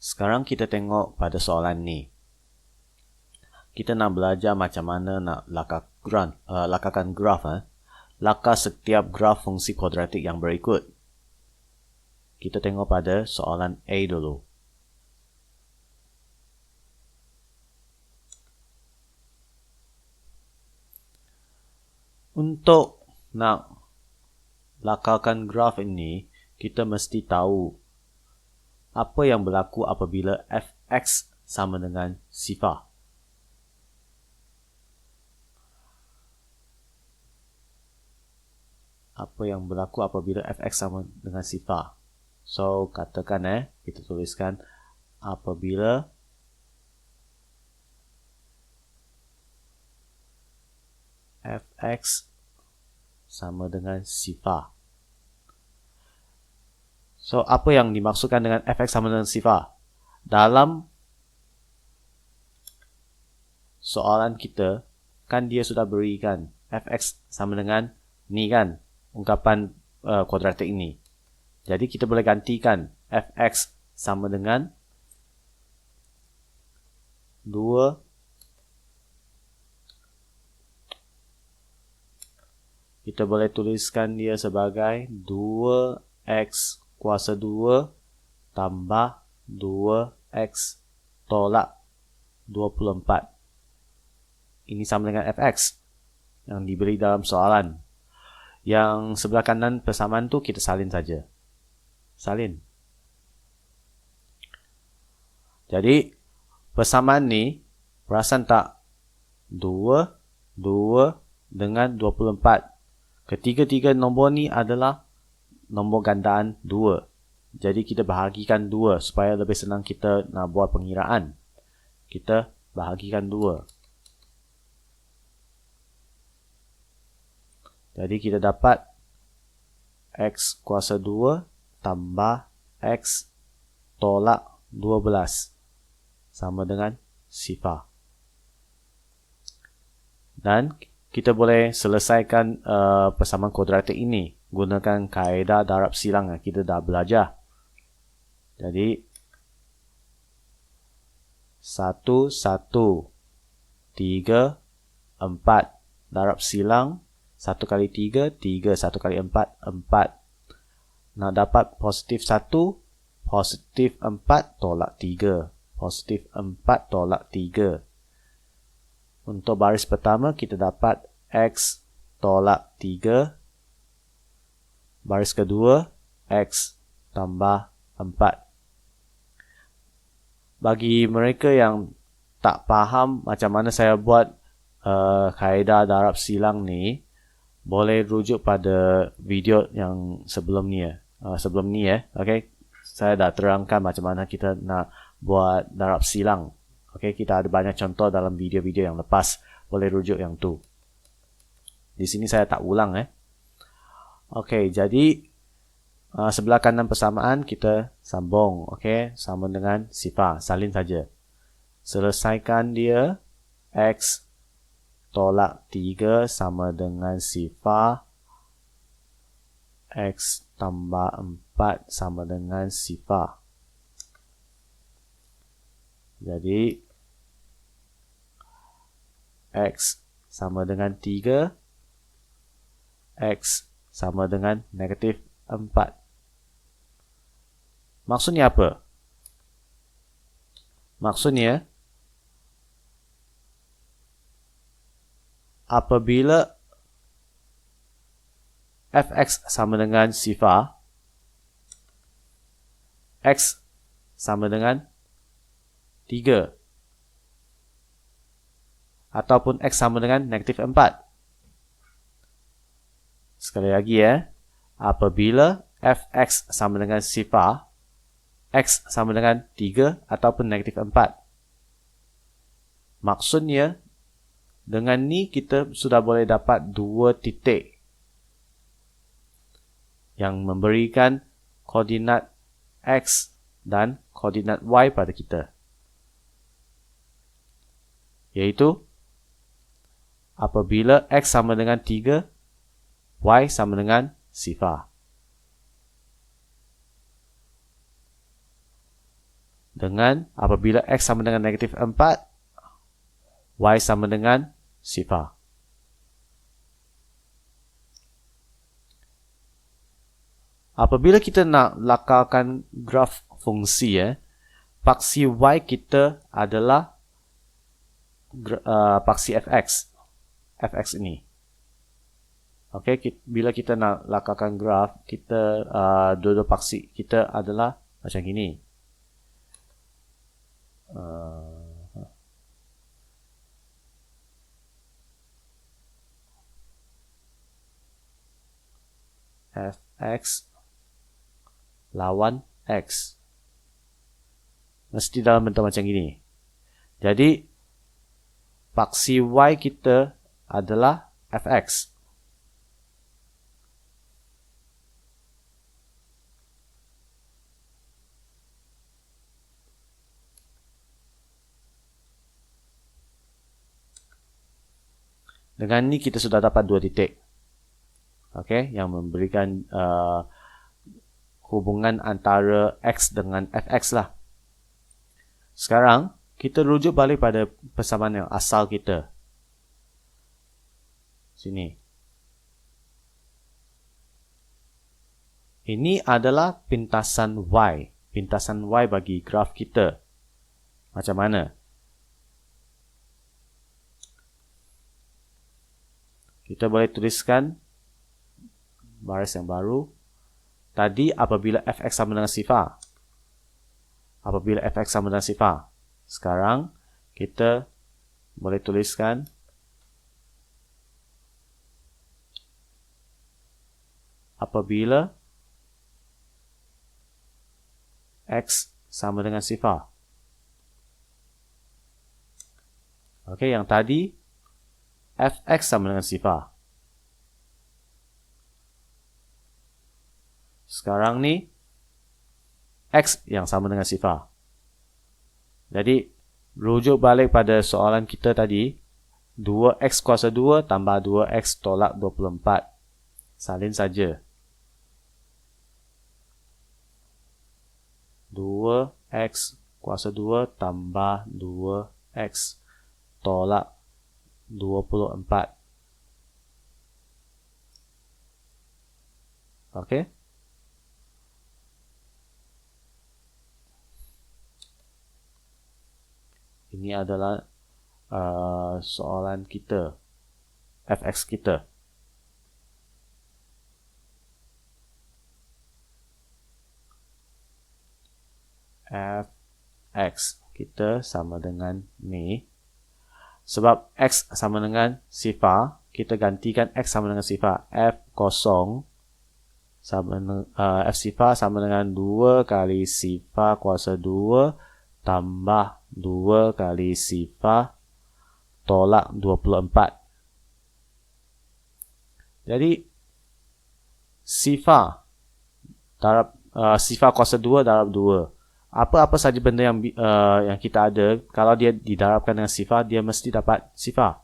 Sekarang kita tengok pada soalan ni. Kita nak belajar macam mana nak lakakan graf. Laka setiap graf fungsi kuadratik yang berikut. Kita tengok pada soalan A dulu. Untuk nak lakakan graf ini, kita mesti tahu apa yang berlaku apabila fx sama dengan sifar. Apa yang berlaku apabila fx sama dengan sifar. So, katakan kita tuliskan apabila fx sama dengan sifar. So, apa yang dimaksudkan dengan fx sama dengan sifar? Dalam soalan kita, kan dia sudah berikan fx sama dengan ni kan, ungkapan kuadratik ini. Jadi, kita boleh gantikan fx sama dengan 2 kita boleh tuliskan dia sebagai 2x kuasa 2 tambah 2x tolak 24. Ini sama dengan fx yang diberi dalam soalan. Yang sebelah kanan persamaan tu kita salin saja. Salin. Jadi, persamaan ni, perasan tak? 2 dengan 24. Ketiga-tiga nombor ni adalah nombor gandaan 2. Jadi kita bahagikan 2 supaya lebih senang kita nak buat pengiraan. Kita bahagikan 2. Jadi kita dapat x kuasa 2 tambah x tolak 12 sama dengan sifar. Dan kita boleh selesaikan persamaan kuadratik ini gunakan kaedah darab silang yang kita dah belajar. Jadi 1, 1, 3, 4 darab silang 1 kali 3, 3, 1 kali 4, 4. Nak dapat positif 1, positif 4 tolak 3. Positif 4 tolak 3. Untuk baris pertama, kita dapat x tolak 3. Baris kedua, x tambah 4. Bagi mereka yang tak faham macam mana saya buat kaedah darab silang ni, boleh rujuk pada video yang sebelum ni. Okay? Saya dah terangkan macam mana kita nak buat darab silang. Okay, kita ada banyak contoh dalam video-video yang lepas. Boleh rujuk yang tu. Di sini saya tak ulang. Okay, jadi sebelah kanan persamaan kita sambung. Okay, sama dengan sifar. Salin saja. Selesaikan dia. X tolak 3 sama dengan sifar. X tambah 4 sama dengan sifar. Jadi, x sama dengan 3, x sama dengan negatif 4. Maksudnya apa? Maksudnya, apabila fx sama dengan sifar, x sama dengan 3 ataupun x sama dengan negatif 4. Sekali lagi apabila fx sama dengan sifar, x sama dengan 3 ataupun negatif 4. Maksudnya dengan ni kita sudah boleh dapat 2 titik yang memberikan koordinat x dan koordinat y pada kita. Iaitu apabila x sama dengan 3, y sama dengan sifar. dengan apabila X sama dengan negatif 4, Y sama dengan sifar. Apabila kita nak lakarkan graf fungsi, paksi Y kita adalah paksi Fx. Fx ini. Okey, bila kita nak lakarkan graf, kita dua-dua paksi kita adalah macam gini. Fx lawan X. Mesti dalam bentuk macam gini. Jadi, paksi Y kita adalah Fx. Dengan ni kita sudah dapat dua titik. Okey, yang memberikan hubungan antara X dengan Fx lah. Sekarang, kita rujuk balik pada persamaan yang asal kita. Sini. Ini adalah pintasan Y. Pintasan Y bagi graf kita. Macam mana? Kita boleh tuliskan baris yang baru. Tadi apabila Fx sama dengan sifar. Apabila Fx sama dengan sifar. Sekarang kita boleh tuliskan apabila X sama dengan sifar. Okey, yang tadi Fx sama dengan sifar. Sekarang ni X yang sama dengan sifar. Jadi, rujuk balik pada soalan kita tadi, 2X kuasa 2 tambah 2X tolak 24. Salin saja. 2X kuasa 2 tambah 2X tolak 24. Okey. Ini adalah soalan kita. Fx kita. Fx kita sama dengan ni. Sebab X sama dengan sifar, kita gantikan X sama dengan sifar. F kosong sama dengan, F sifar sama dengan 2 kali sifar kuasa 2 tambah 2 kali sifar tolak 24. Jadi, sifar darab sifar kuasa 2 darab 2. Apa-apa saja benda yang kita ada, kalau dia didarabkan dengan sifar, dia mesti dapat sifar.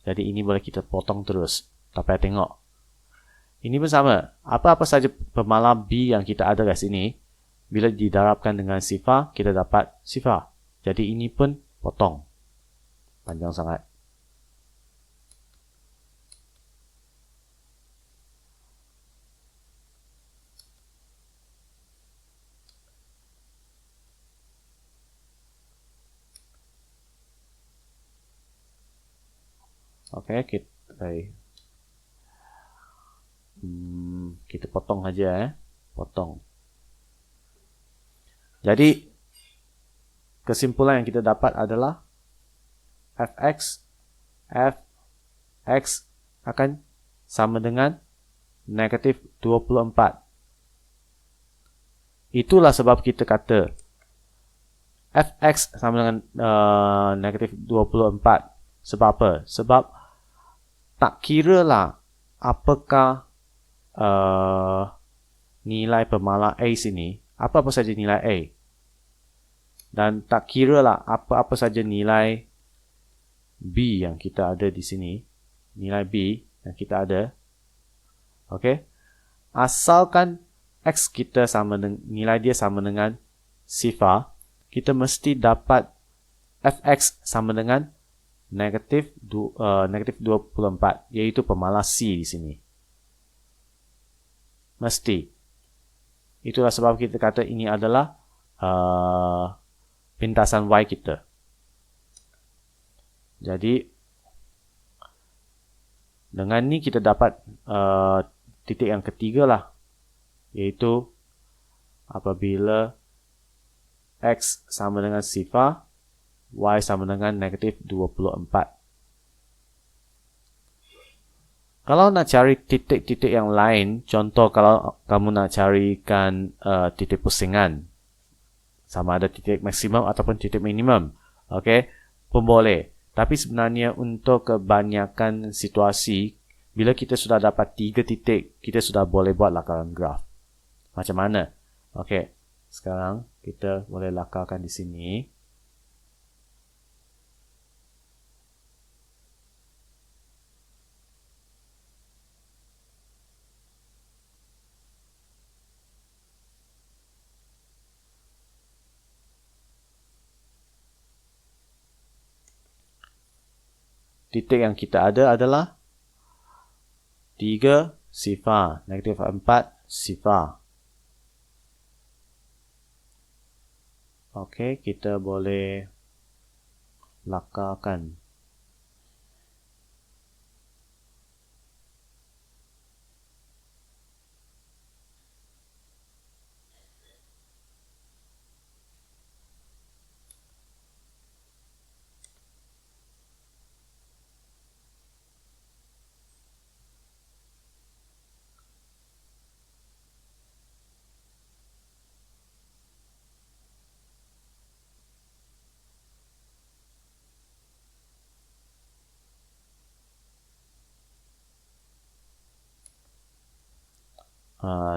Jadi ini boleh kita potong terus. Tak payah tengok. Ini pun sama. Apa-apa saja pemalar B yang kita ada kat sini, bila didarabkan dengan sifar, kita dapat sifar. Jadi ini pun potong. Panjang sangat. Okey, kita potong aja potong. Jadi kesimpulan yang kita dapat adalah Fx akan sama dengan negatif 24. Itulah sebab kita kata Fx sama dengan negatif 24. Sebab apa? Sebab tak kira lah apakah nilai pemalar A sini, apa-apa saja nilai A. Dan tak kira lah apa-apa saja nilai B yang kita ada di sini. Nilai B yang kita ada. Okey. Asalkan X kita sama dengan, nilai dia sama dengan sifar, kita mesti dapat fx sama dengan negatif 24, iaitu pemalas C di sini. Mesti. Itulah sebab kita kata ini adalah pintasan Y kita. Jadi, dengan ni kita dapat titik yang ketiga lah. Iaitu apabila X sama dengan sifar, Y sama dengan negatif 24. Kalau nak cari titik-titik yang lain, contoh kalau kamu nak carikan titik pusingan, sama ada titik maksimum ataupun titik minimum, okay, pun boleh. Tapi sebenarnya untuk kebanyakan situasi, bila kita sudah dapat 3 titik, kita sudah boleh buat lakaran graf. Macam mana? Okay, sekarang kita boleh lakarkan di sini. Titik yang kita ada adalah 3 sifar, negatif 4 sifar. Okey, kita boleh lakarkan.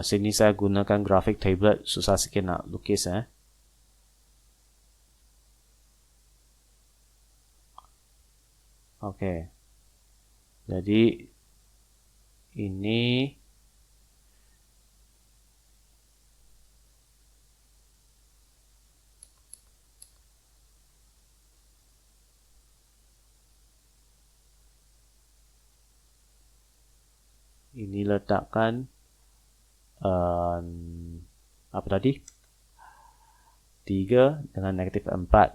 Sini saya gunakan grafik tablet, susah sikit nak lukis. Okey. Jadi ini letakkan apa tadi? 3 dengan negatif 4.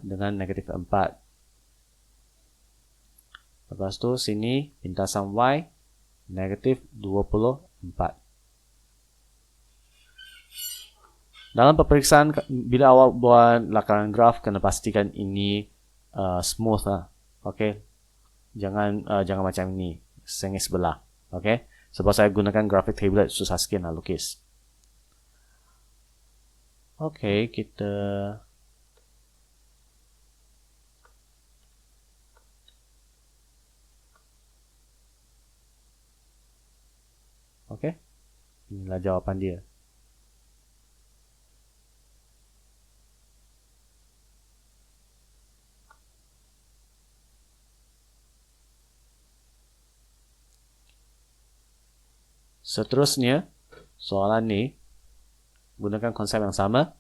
Dengan negatif 4. Lepas tu sini pintasan Y negatif 24. Dalam peperiksaan, bila awak buat lakaran graf, kena pastikan ini smooth lah. Okay. Jangan macam ini, sengit sebelah. Okay. Sebab saya gunakan grafik tablet, susah sikit nak lukis. Okay, kita inilah jawapan dia. Seterusnya, soalan ni gunakan konsep yang sama.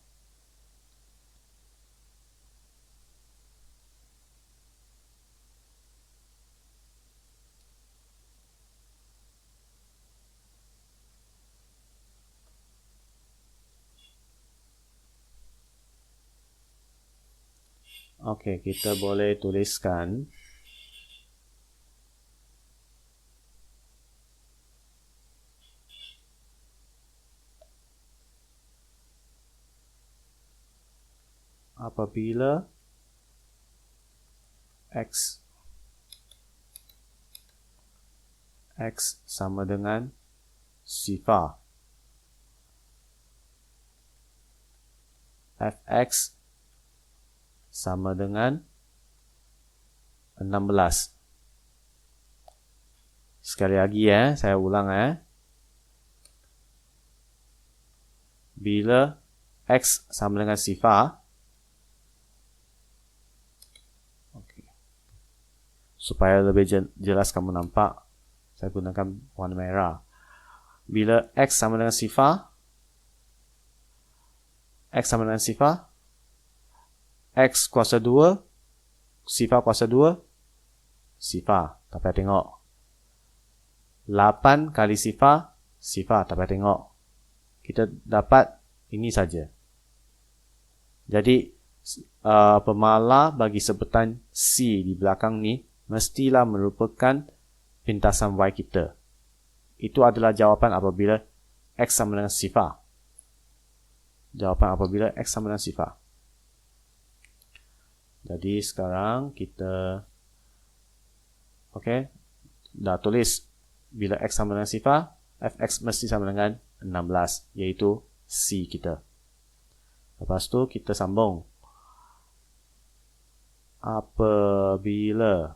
Okey, kita boleh tuliskan apabila X sama dengan sifar, Fx sama dengan 16. Sekali lagi saya ulang bila X sama dengan sifar, supaya lebih jelas kamu nampak, saya gunakan warna merah. bila X sama dengan sifar, X kuasa 2, sifar kuasa 2, sifar. Tak payah tengok. 8 kali sifar, tak payah tengok. Kita dapat ini saja. Jadi, pemala bagi sebutan C di belakang ni mestilah merupakan pintasan Y kita. Itu adalah jawapan apabila X sama dengan sifar. Jadi sekarang kita dah tulis bila X sama dengan sifar, Fx mesti sama dengan 16, iaitu C kita. Lepas tu kita sambung. Apabila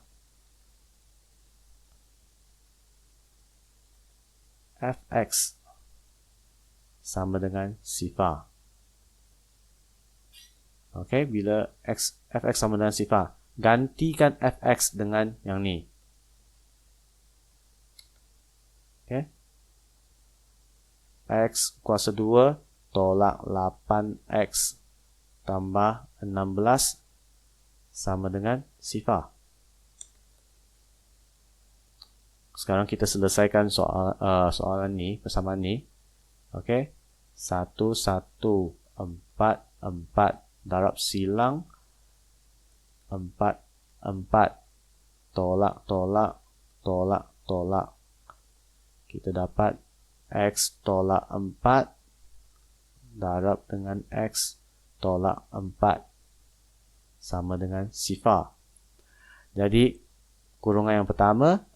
Fx sama dengan sifar. Bila Fx sama dengan sifar, gantikan Fx dengan yang ni. X kuasa 2 tolak 8X tambah 16 sama dengan sifar. Sekarang kita selesaikan soalan ni, persamaan ni. 1, 1, 4, 4 darab silang 4, 4 tolak, tolak, tolak, tolak. Kita dapat X tolak 4 darab dengan X tolak 4 sama dengan sifar. Jadi, kurungan yang pertama,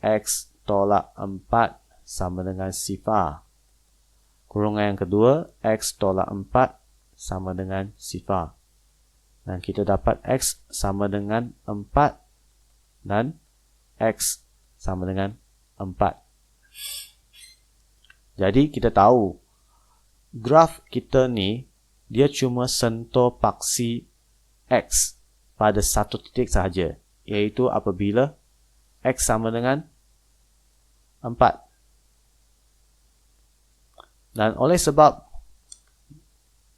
X tolak 4 sama dengan sifar. Kurungan yang kedua, X tolak 4 sama dengan sifar. Dan kita dapat X sama dengan 4 dan X sama dengan 4. Jadi kita tahu graf kita ni dia cuma sentuh paksi X pada satu titik sahaja, iaitu apabila X sama dengan 4. Dan oleh sebab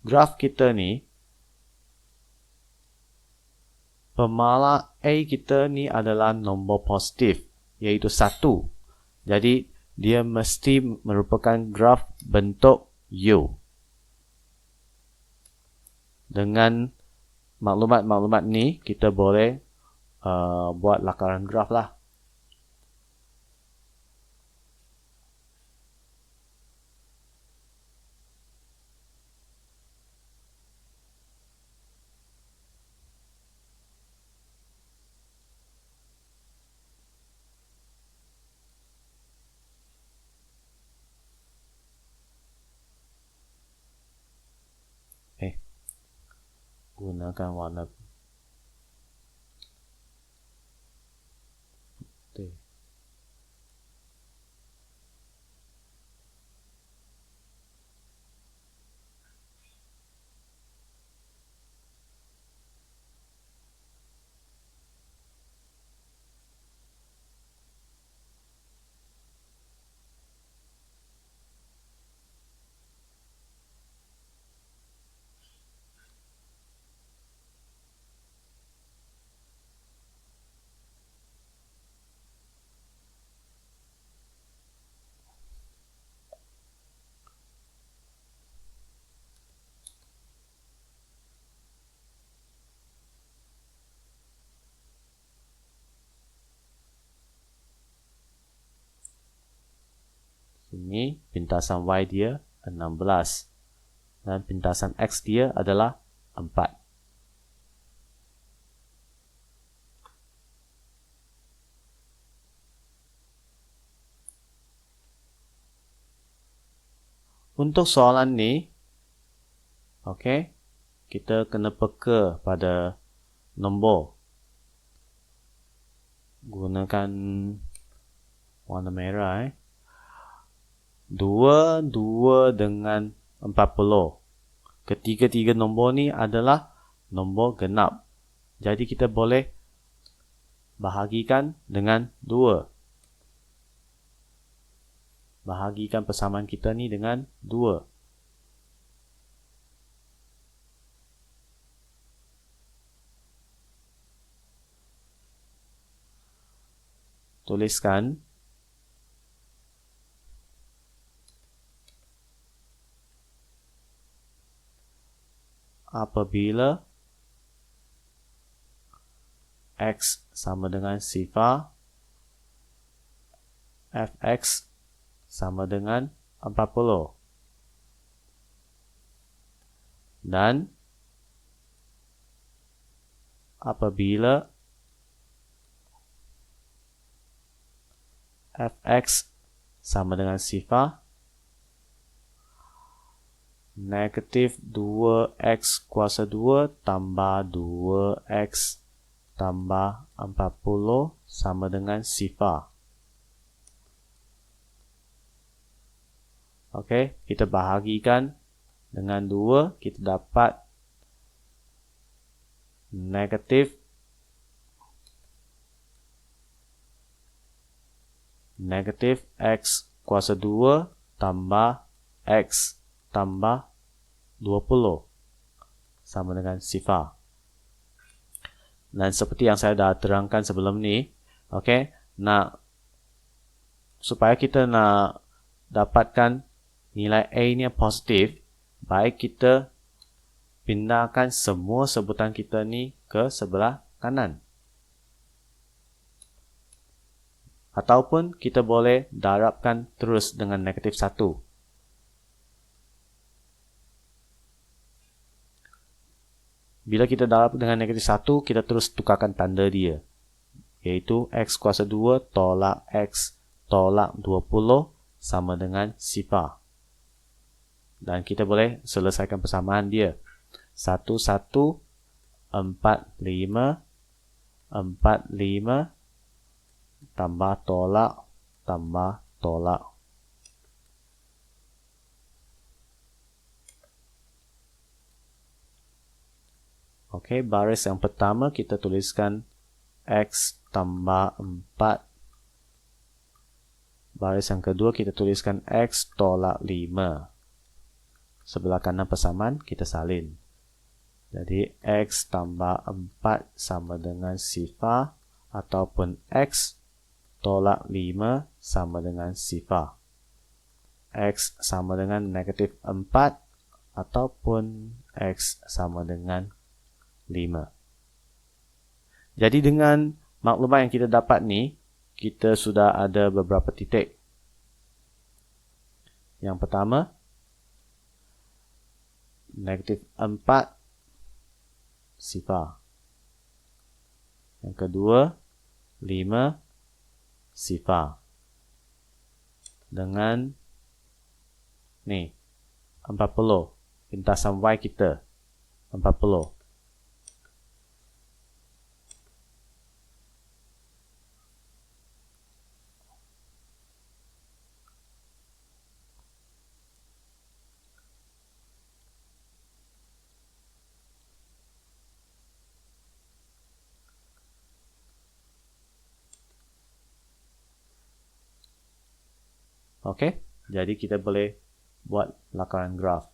graf kita ni, pemala A kita ni adalah nombor positif, iaitu 1. Jadi dia mesti merupakan graf bentuk U. Dengan maklumat-maklumat ni, kita boleh buat lakaran graf lah. Gunakan warna putih. Ini pintasan Y dia 16 dan pintasan X dia adalah 4. Untuk soalan ni, kita kena peka pada nombor. Gunakan warna merah. 2 dengan 40. Ketiga-tiga nombor ni adalah nombor genap. Jadi kita boleh bahagikan dengan 2. bahagikan persamaan kita ni dengan 2. Tuliskan apabila X sama dengan sifar, Fx sama dengan 40. Dan apabila Fx sama dengan sifar, negatif 2x kuasa 2 tambah 2x tambah 40 sama dengan sifar. Okey, kita bahagikan dengan 2, kita dapat negatif x kuasa 2 tambah x tambah 20 sama dengan sifar. Dan seperti yang saya dah terangkan sebelum ni, okey, supaya kita nak dapatkan nilai A ni yang positif, baik kita pindahkan semua sebutan kita ni ke sebelah kanan. Ataupun kita boleh darabkan terus dengan negatif 1. Bila kita darab dengan negatif 1, kita terus tukarkan tanda dia. Iaitu x kuasa 2 tolak x tolak 20 sama dengan sifar. Dan kita boleh selesaikan persamaan dia. 1, 1, 4, 5, 4, 5, tambah tolak, tambah tolak. Okey, baris yang pertama kita tuliskan x tambah 4. Baris yang kedua kita tuliskan x tolak 5. Sebelah kanan persamaan kita salin. Jadi x tambah 4 sama dengan sifar ataupun x tolak 5 sama dengan sifar. X sama dengan negatif 4 ataupun x sama dengan 5. Jadi dengan maklumat yang kita dapat ni, kita sudah ada beberapa titik. Yang pertama, negatif 4 sifar. Yang kedua, 5 sifar. Dengan ni 40, pintasan Y kita 40. Okey, jadi kita boleh buat lakaran graf.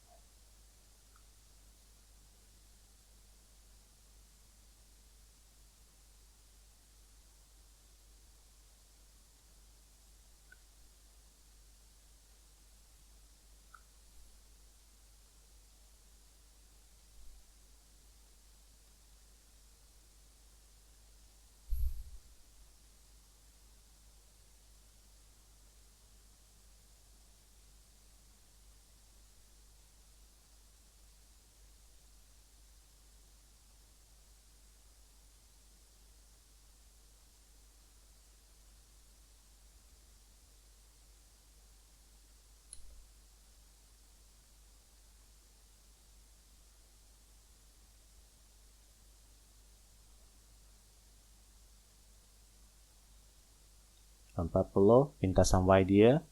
Pintasan Y dia,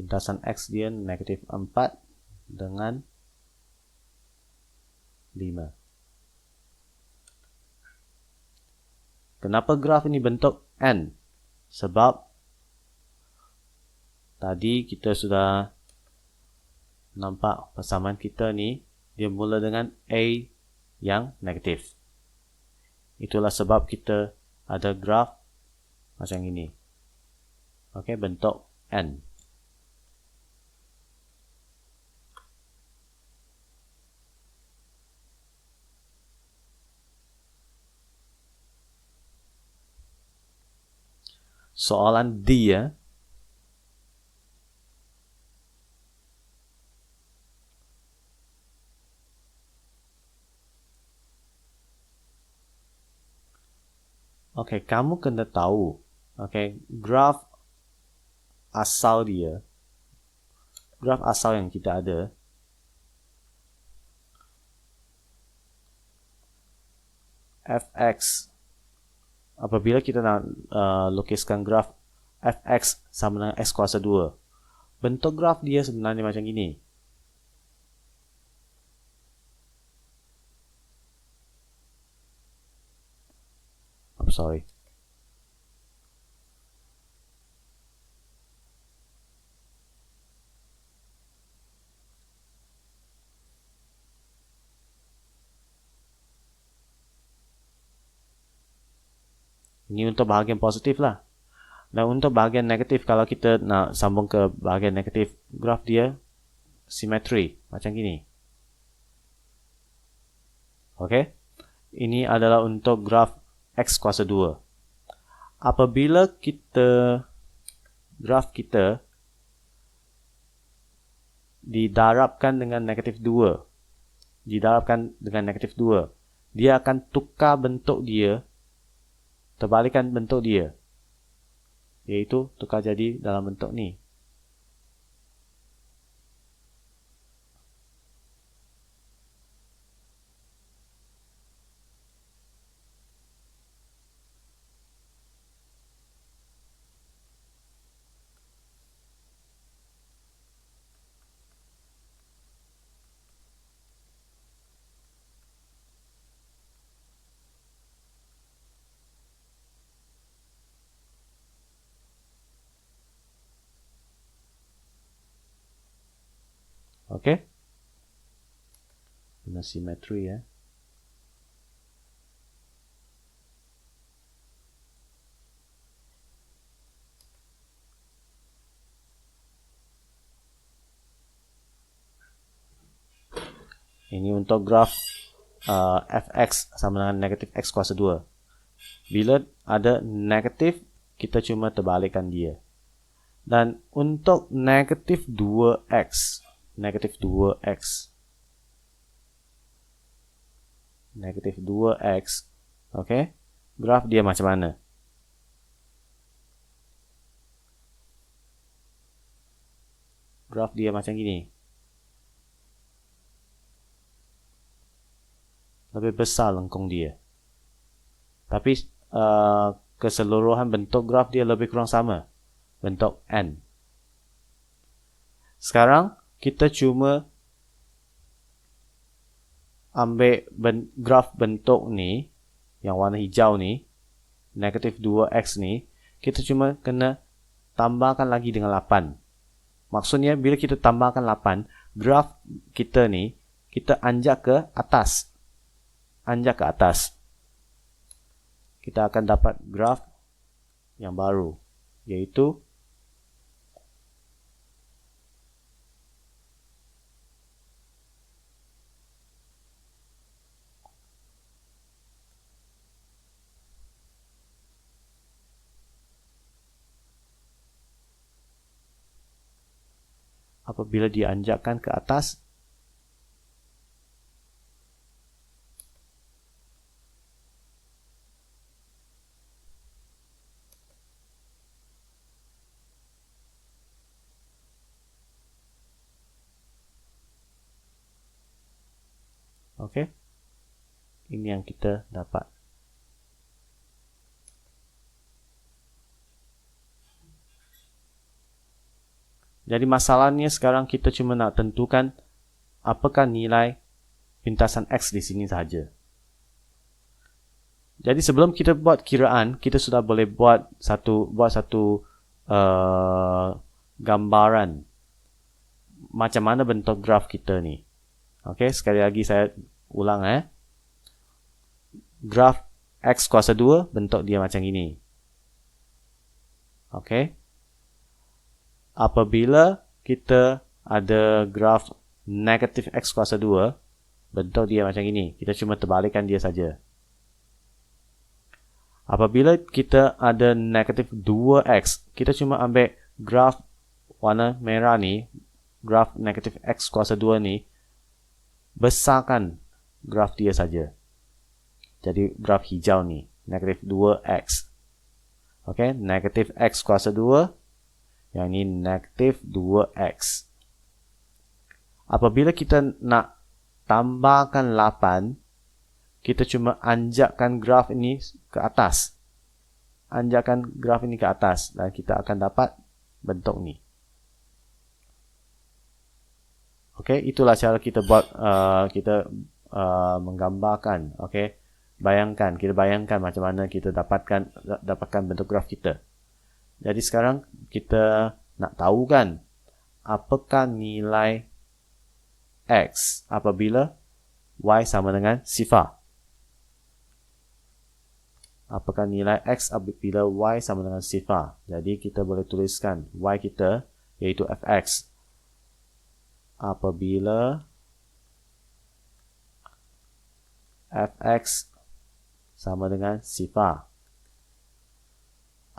pintasan X dia negatif 4 dengan 5. Kenapa graf ini bentuk N? Sebab Tadi kita sudah nampak persamaan kita ni, dia mula dengan A yang negatif. Itulah sebab kita ada graf macam ini. Okey, bentuk N. Soalan D ya. Okey, kamu kena tahu, okey, graf asal dia, graf asal yang kita ada, fx, apabila kita nak lukiskan graf fx sama dengan x kuasa 2, bentuk graf dia sebenarnya macam ini. Sorry. Ini untuk bahagian positif lah. Dan untuk bahagian negatif, kalau kita nak sambung ke bahagian negatif, graf dia simetri macam gini. Okey. Ini adalah untuk graf x kuasa 2. Apabila graf kita didarabkan dengan negatif 2, dia akan tukar bentuk dia, terbalikan bentuk dia, iaitu tukar jadi dalam bentuk ni. Okey. Guna simetri ya. Ini untuk graf fx sama dengan negatif x kuasa 2. Bila ada negatif, kita cuma terbalikkan dia. Dan untuk negatif 2x, negatif 2x, okay, graf dia macam mana? Graf dia macam gini. Lebih besar lengkung dia. Tapi keseluruhan bentuk graf dia lebih kurang sama. Bentuk N. Sekarang kita cuma ambil graf bentuk ni, yang warna hijau ni, negatif 2x ni, kita cuma kena tambahkan lagi dengan 8. Maksudnya bila kita tambahkan 8, graf kita ni, kita anjak ke atas. Kita akan dapat graf yang baru, iaitu apabila dianjakkan ke atas, okey, ini yang kita dapat. Jadi masalahnya sekarang kita cuma nak tentukan apakah nilai pintasan X di sini saja. Jadi sebelum kita buat kiraan, kita sudah boleh buat satu gambaran macam mana bentuk graf kita ni. Okey, sekali lagi saya ulang graf X kuasa 2 bentuk dia macam ini. Okey. Apabila kita ada graf negatif X kuasa 2, bentuk dia macam ini. Kita cuma terbalikkan dia saja. Apabila kita ada negatif 2X, kita cuma ambil graf warna merah ni, graf negatif X kuasa 2 ni, besarkan graf dia saja. Jadi graf hijau ni, negatif 2X. Okey, negatif X kuasa 2, yang ini negatif 2X. Apabila kita nak tambahkan 8, kita cuma anjakkan graf ini ke atas. Anjakkan graf ini ke atas dan kita akan dapat bentuk ni. Okey, itulah cara kita buat menggambarkan. Okey, kita bayangkan macam mana kita dapatkan bentuk graf kita. Jadi sekarang kita nak tahu kan apakah nilai X apabila Y sama dengan 0. Apakah nilai X apabila Y sama dengan 0? Jadi kita boleh tuliskan Y kita iaitu Fx. Apabila Fx sama dengan 0.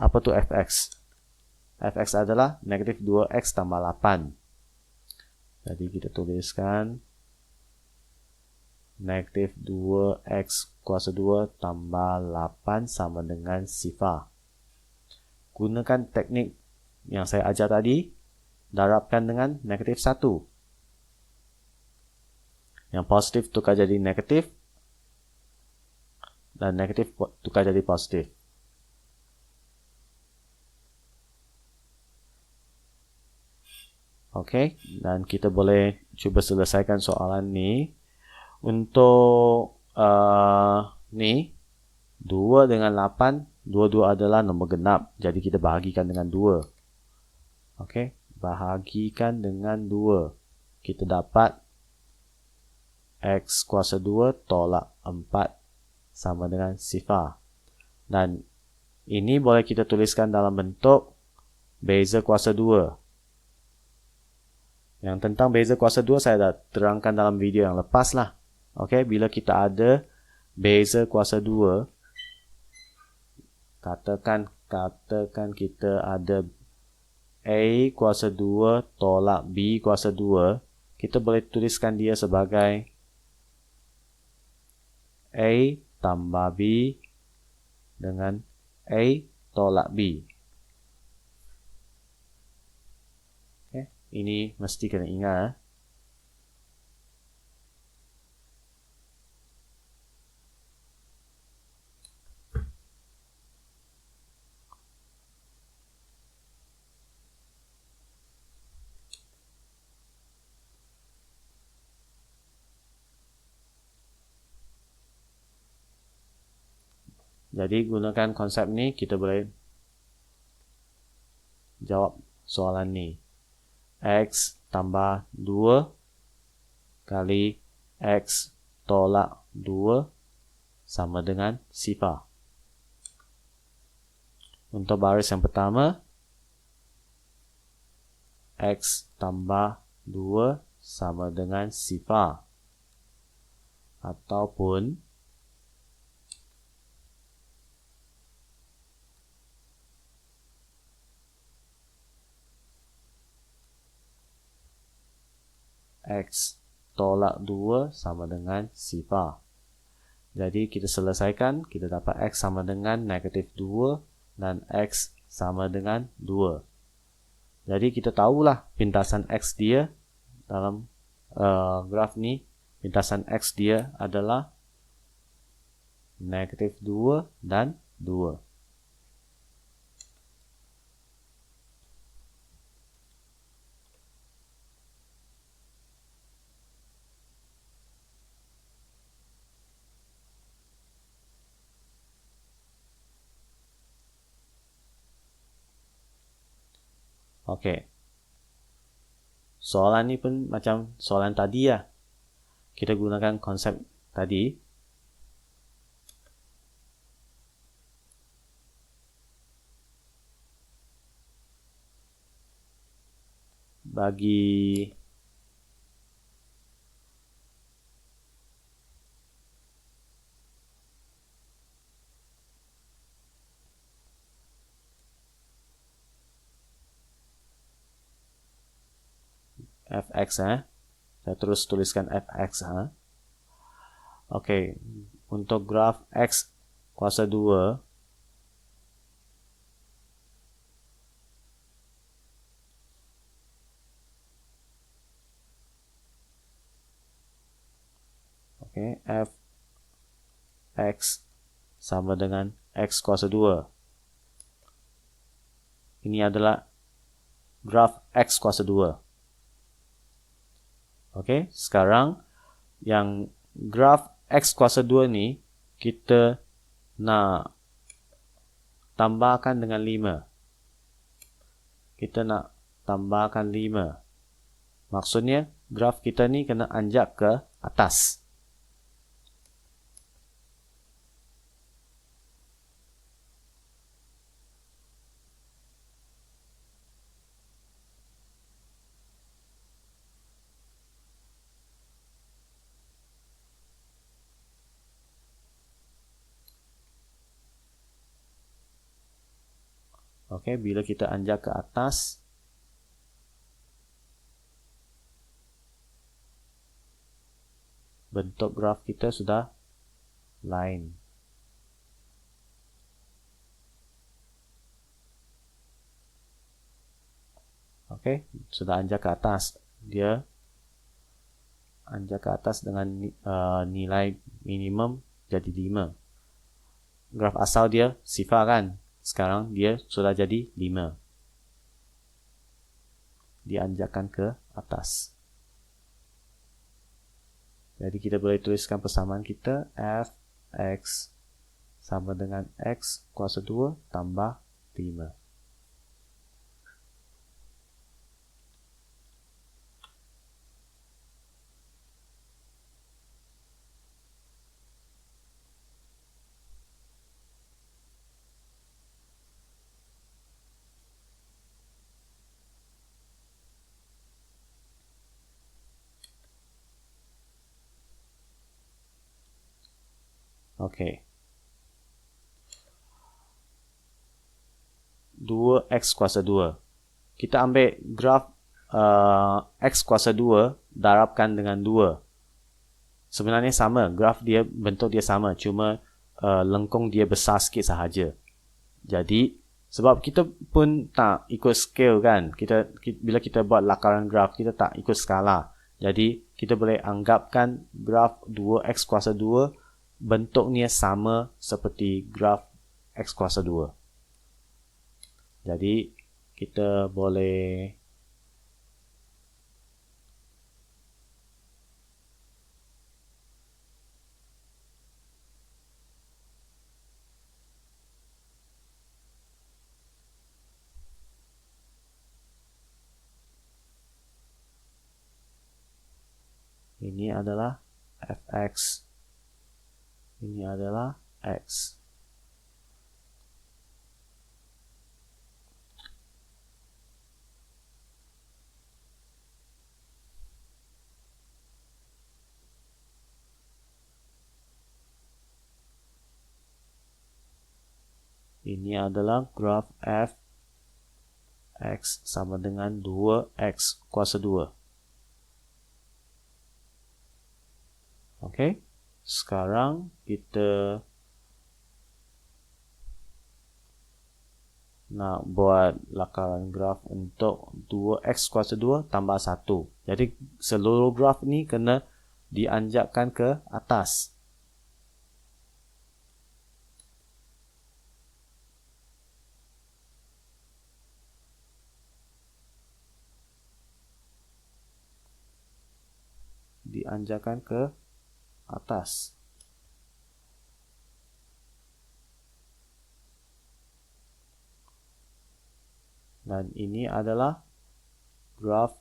Apa tu Fx? Fx adalah negatif 2X tambah 8. Jadi kita tuliskan negatif 2X kuasa 2 tambah 8 sama dengan 0. Gunakan teknik yang saya ajar tadi, darabkan dengan negatif 1. Yang positif tukar jadi negatif, dan negatif tukar jadi positif. Okey, dan kita boleh cuba selesaikan soalan ni. Untuk ni 2 dengan 8, dua-dua adalah nombor genap. Jadi kita bahagikan dengan 2. Okey, bahagikan dengan 2. Kita dapat X kuasa 2 tolak 4 sama dengan 0. Dan ini boleh kita tuliskan dalam bentuk beza kuasa 2. Yang tentang beza kuasa 2 saya dah terangkan dalam video yang lepas lah. Okey, bila kita ada beza kuasa 2, katakan kita ada A kuasa 2 tolak B kuasa 2, kita boleh tuliskan dia sebagai A tambah B dengan A tolak B. Okay. Ini mesti kena ingat. Jadi gunakan konsep ni, kita boleh jawab soalan ni. X tambah 2 kali X tolak 2 sama dengan 0. Untuk baris yang pertama, X tambah 2 sama dengan 0. Ataupun X tolak 2 sama dengan 0. Jadi kita selesaikan, kita dapat X sama dengan negatif 2 dan X sama dengan 2. Jadi kita tahulah pintasan X dia dalam graf ni, pintasan X dia adalah negatif 2 dan 2. Okey, soalan ni pun macam soalan tadi lah. Kita gunakan konsep tadi. Bagi fx, saya terus tuliskan fx. Okey, untuk graf x kuasa 2, okey, fx sama dengan x kuasa 2. Ini adalah graf x kuasa 2. Okey, sekarang yang graf x kuasa 2 ni kita nak tambahkan dengan 5. Kita nak tambahkan 5. Maksudnya graf kita ni kena anjak ke atas. Okey, bila kita anjak ke atas, bentuk graf kita sudah lain. Okey, sudah anjak ke atas. Dia anjak ke atas dengan nilai minimum jadi 5. Graf asal dia sifar kan? Sekarang dia sudah jadi 5. Dianjakkan ke atas. Jadi kita boleh tuliskan persamaan kita fx sama dengan x kuasa 2 tambah 5. Okey. 2x kuasa 2. Kita ambil graf x kuasa 2 darabkan dengan 2. Sebenarnya sama, graf dia, bentuk dia sama, cuma lengkung dia besar sikit sahaja. Jadi sebab kita pun tak ikut scale kan, bila kita buat lakaran graf kita tak ikut skala. Jadi kita boleh anggapkan graf 2x kuasa 2 bentuknya sama seperti graf x kuasa 2. Jadi kita boleh ini adalah fx, ini adalah x. Ini adalah graf f x sama dengan 2x kuasa 2. Okey. Sekarang kita nak buat lakaran graf untuk 2x kuasa 2 tambah 1. Jadi seluruh graf ni kena dianjakkan ke atas. Dianjakkan ke atas. Dan ini adalah graf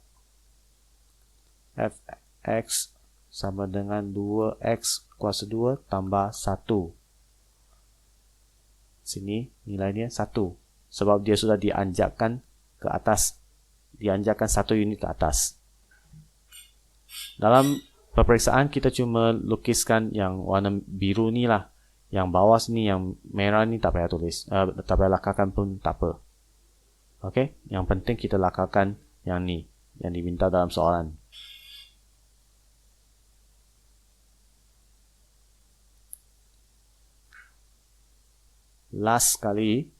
fx sama dengan 2x kuasa 2 tambah 1. Sini nilainya 1. Sebab dia sudah dianjakkan ke atas. Dianjakkan 1 unit ke atas. Dalam peperiksaan kita cuma lukiskan yang warna biru ni lah. Yang bawah sini, yang merah ni tak payah tulis. Tak payah lakarkan pun tak apa. Okey, yang penting kita lakarkan yang ni, yang diminta dalam soalan. Last kali.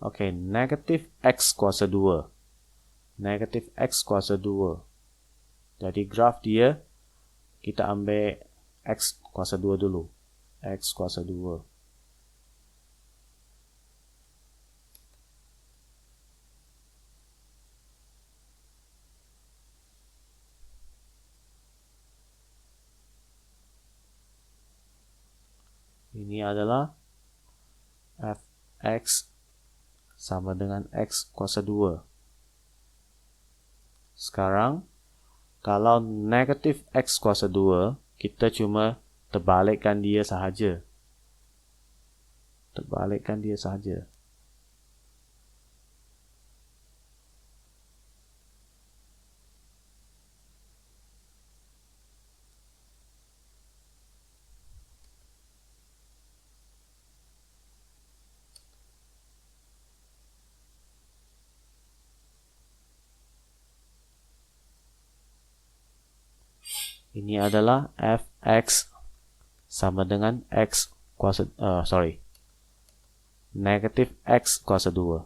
Okey, negatif x kuasa 2. Negatif x kuasa 2. Jadi graf dia, kita ambil x kuasa 2 dulu. X kuasa 2. Ini adalah fx sama dengan x kuasa 2. Sekarang, kalau negatif x kuasa 2, kita cuma terbalikkan dia sahaja. Terbalikkan dia sahaja. Ini adalah fx sama dengan x kuasa negatif x kuasa 2.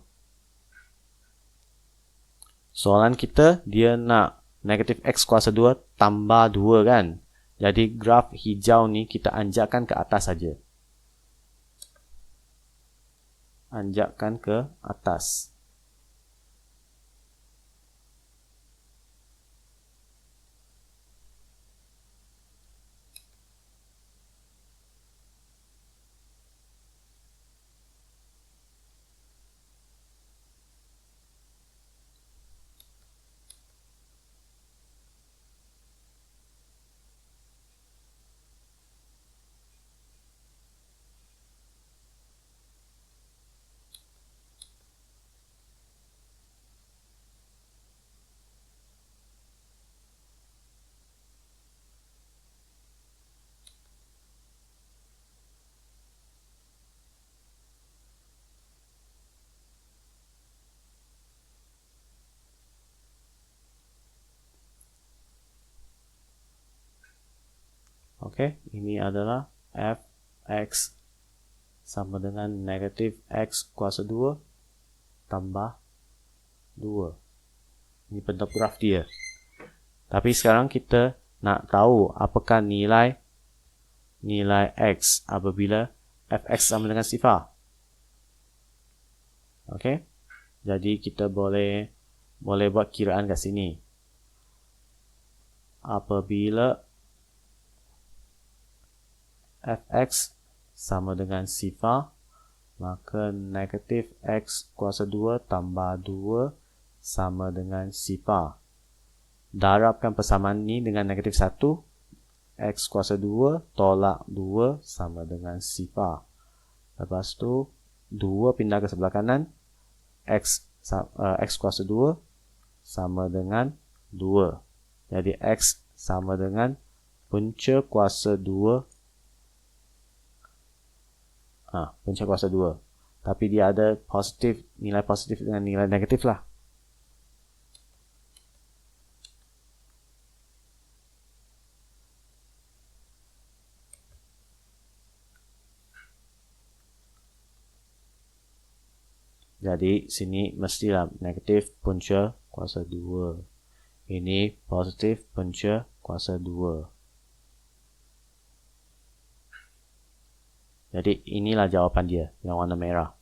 Soalan kita dia nak negatif x kuasa 2 tambah 2 kan. Jadi graf hijau ni kita anjakkan ke atas saja. Anjakkan ke atas. Okey, ini adalah fx sama dengan negatif x kuasa 2 tambah 2. Ini bentuk graf dia. Tapi sekarang kita nak tahu apakah nilai x apabila fx sama dengan sifar. Okey, jadi kita boleh buat kiraan kat sini. Apabila fx sama dengan sifar, maka negatif x kuasa 2 tambah 2 sama dengan sifar. Darabkan persamaan ni dengan negatif 1. X kuasa 2 tolak 2 sama dengan sifar. Lepas tu 2 pindah ke sebelah kanan. X kuasa 2 sama dengan 2. Jadi x sama dengan punca kuasa 2. Punca kuasa 2. Tapi dia ada positif, nilai positif dengan nilai negatif lah. Jadi sini mestilah negatif punca kuasa 2. Ini positif punca kuasa 2. Jadi inilah jawapan dia yang warna merah.